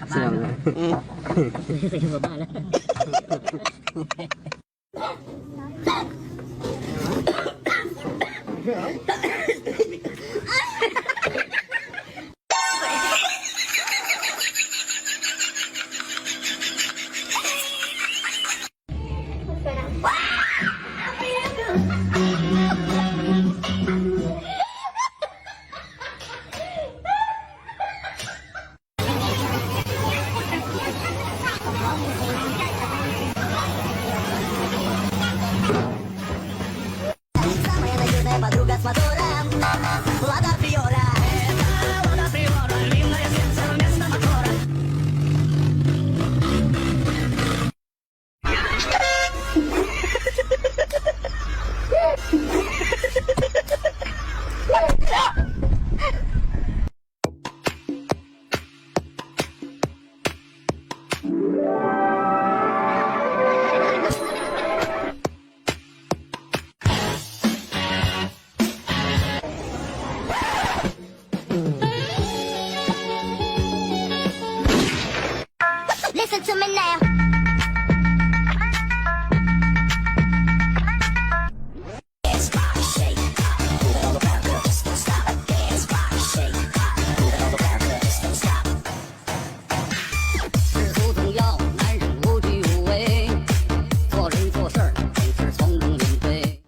Sama. Sige, baba na. Подруга с мотором, Лада Приора. Лада Приора, длинное сердце вместо мотора. Listen to me now. Dance, rock, shake, move it all around, girl, just don't stop. Dance, rock, shake, move it all around, girl, just don't stop. 知足重要，男人无惧无畏，做人做事总是从容应对。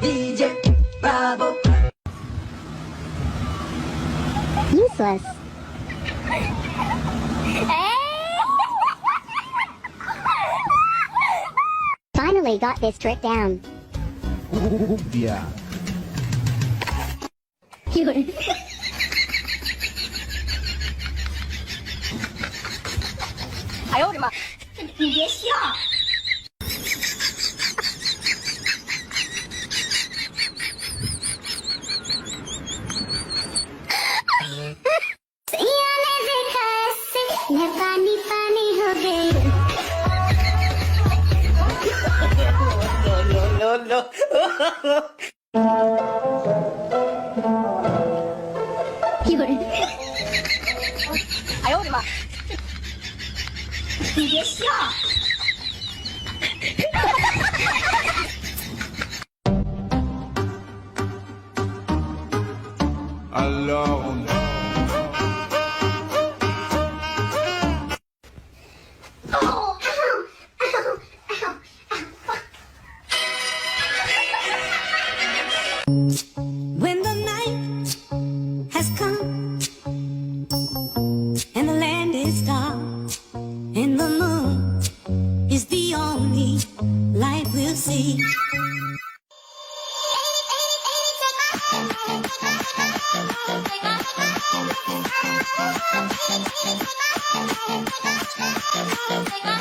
DJ Bravo. Useless. Finally got this trick down. Yeah. Eh呦我的妈！你别笑。पानी पानी हो गई哎呦我的妈！你别笑。Alone. When the night has come and the land is dark and the moon is the only light we'll see. Take my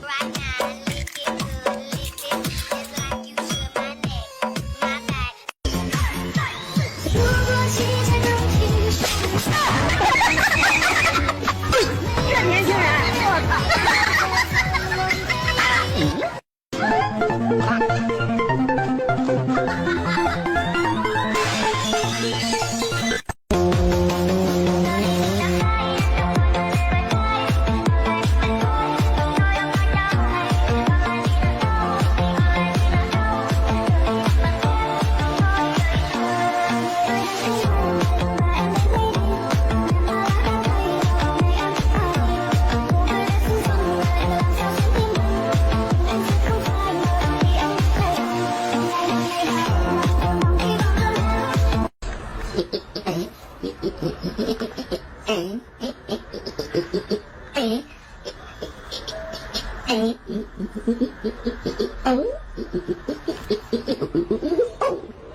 Right now, lick it good, lick it just like you should my neck, my back. 如果汽车能停止，这年轻人，我操！Oh.